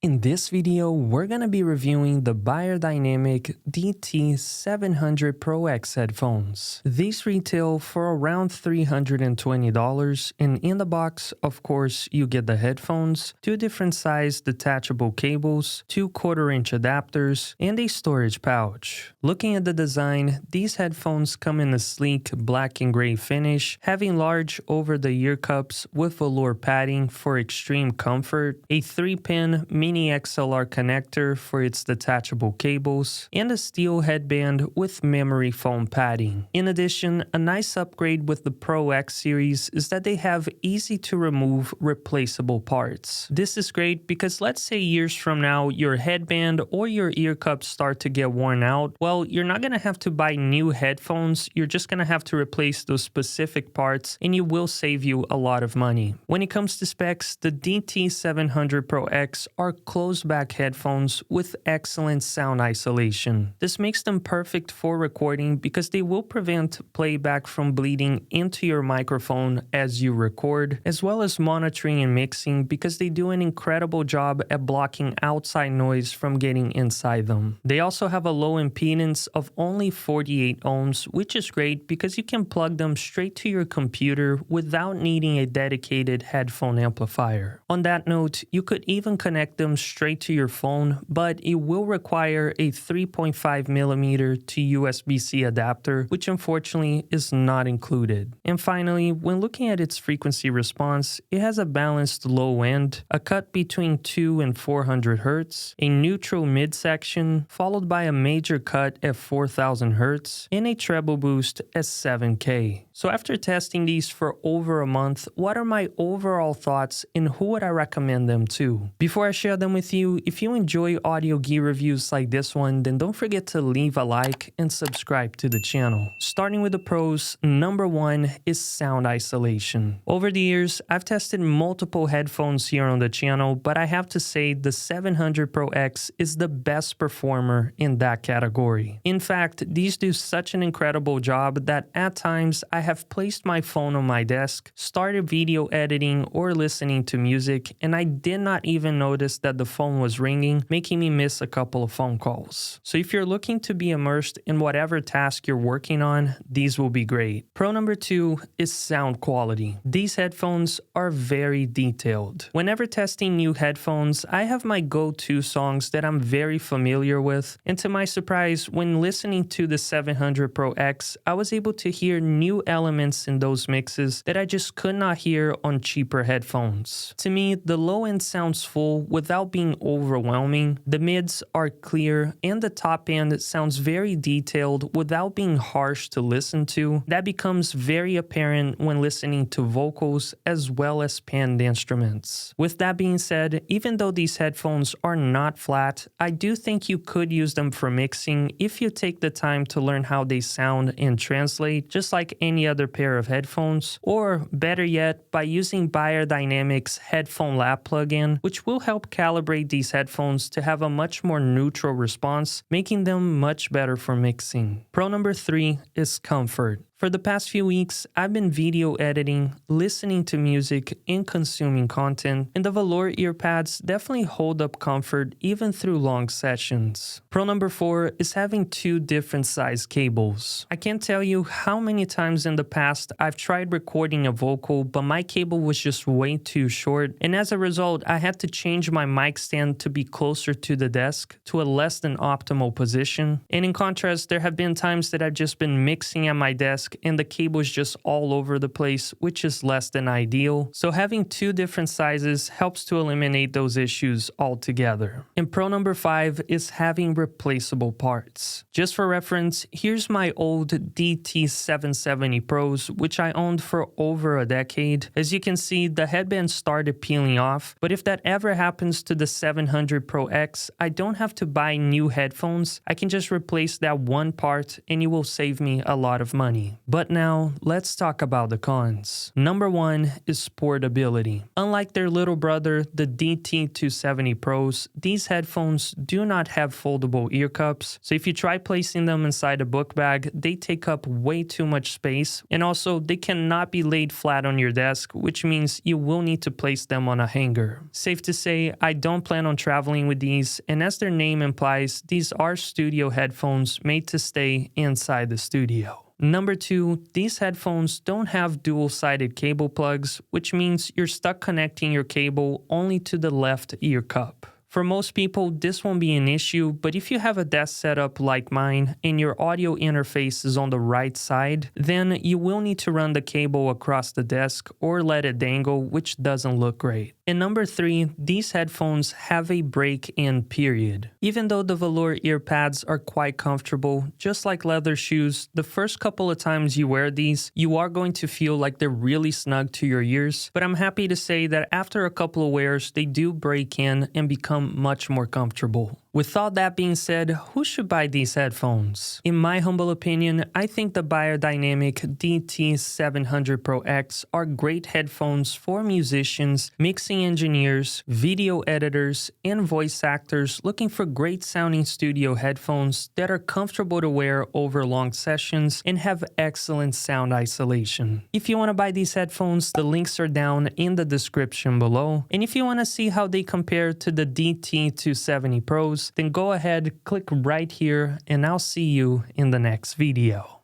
In this video, we're going to be reviewing the Beyerdynamic DT 700 Pro X headphones. These retail for around $320, and in the box, of course, you get the headphones, two different size detachable cables, two 1/4-inch adapters, and a storage pouch. Looking at the design, these headphones come in a sleek black and gray finish, having large over-the-ear cups with velour padding for extreme comfort, a 3-pin mini XLR connector for its detachable cables, and a steel headband with memory foam padding. In addition, a nice upgrade with the Pro X series is that they have easy to remove replaceable parts. This is great because let's say years from now your headband or your ear cups start to get worn out. Well, you're not going to have to buy new headphones, you're just going to have to replace those specific parts and you will save you a lot of money. When it comes to specs, the DT 700 Pro X are closed back headphones with excellent sound isolation. This makes them perfect for recording because they will prevent playback from bleeding into your microphone as you record, as well as monitoring and mixing because they do an incredible job at blocking outside noise from getting inside them. They also have a low impedance of only 48 ohms, which is great because you can plug them straight to your computer without needing a dedicated headphone amplifier. On that note, you could even connect them straight to your phone, but it will require a 3.5mm to USB-C adapter, which unfortunately is not included. And finally, when looking at its frequency response, it has a balanced low end, a cut between 2 and 400 Hz, a neutral midsection, followed by a major cut at 4000 Hz, and a treble boost at 7K. So after testing these for over a month, what are my overall thoughts and who would I recommend them to? Before I share them with you, if you enjoy audio gear reviews like this one, then don't forget to leave a like and subscribe to the channel. Starting with the pros, number one is sound isolation. Over the years, I've tested multiple headphones here on the channel, but I have to say the 700 Pro X is the best performer in that category. In fact, these do such an incredible job that at times I have placed my phone on my desk, started video editing or listening to music, and I did not even notice that the phone was ringing, making me miss a couple of phone calls. So if you're looking to be immersed in whatever task you're working on, these will be great. Pro number two is sound quality. These headphones are very detailed. Whenever testing new headphones, I have my go-to songs that I'm very familiar with, and to my surprise, when listening to the 700 Pro X, I was able to hear new elements in those mixes that I just could not hear on cheaper headphones. To me, the low end sounds full without being overwhelming, the mids are clear, and the top end sounds very detailed without being harsh to listen to. That becomes very apparent when listening to vocals as well as panned instruments. With that being said, even though these headphones are not flat, I do think you could use them for mixing if you take the time to learn how they sound and translate, just like any other pair of headphones, or better yet, by using Beyerdynamic's Headphone Lab plugin, which will help calibrate these headphones to have a much more neutral response, making them much better for mixing. Pro number three is comfort. For the past few weeks, I've been video editing, listening to music, and consuming content, and the velour ear pads definitely hold up comfort even through long sessions. Pro number four is having two different size cables. I can't tell you how many times in the past I've tried recording a vocal, but my cable was just way too short, and as a result, I had to change my mic stand to be closer to the desk, to a less than optimal position. And in contrast, there have been times that I've just been mixing at my desk and the cable is just all over the place, which is less than ideal. So having two different sizes helps to eliminate those issues altogether. And pro number five is having replaceable parts. Just for reference, here's my old DT 770 Pros, which I owned for over a decade. As you can see, the headband started peeling off, but if that ever happens to the 700 Pro X, I don't have to buy new headphones. I can just replace that one part and it will save me a lot of money. But now, let's talk about the cons. Number 1 is portability. Unlike their little brother, the DT270 Pros, these headphones do not have foldable ear cups, so if you try placing them inside a book bag, they take up way too much space, and also they cannot be laid flat on your desk, which means you will need to place them on a hanger. Safe to say, I don't plan on traveling with these, and as their name implies, these are studio headphones made to stay inside the studio. Number 2, these headphones don't have dual-sided cable plugs, which means you're stuck connecting your cable only to the left ear cup. For most people, this won't be an issue, but if you have a desk setup like mine and your audio interface is on the right side, then you will need to run the cable across the desk or let it dangle, which doesn't look great. And number 3, these headphones have a break-in period. Even though the velour ear pads are quite comfortable, just like leather shoes, the first couple of times you wear these, you are going to feel like they're really snug to your ears, but I'm happy to say that after a couple of wears, they do break in and become much more comfortable. With all that being said, who should buy these headphones? In my humble opinion, I think the Beyerdynamic DT 700 Pro X are great headphones for musicians, mixing engineers, video editors, and voice actors looking for great sounding studio headphones that are comfortable to wear over long sessions and have excellent sound isolation. If you want to buy these headphones, the links are down in the description below. And if you want to see how they compare to the DT 270 Pros, then go ahead, click right here, and I'll see you in the next video.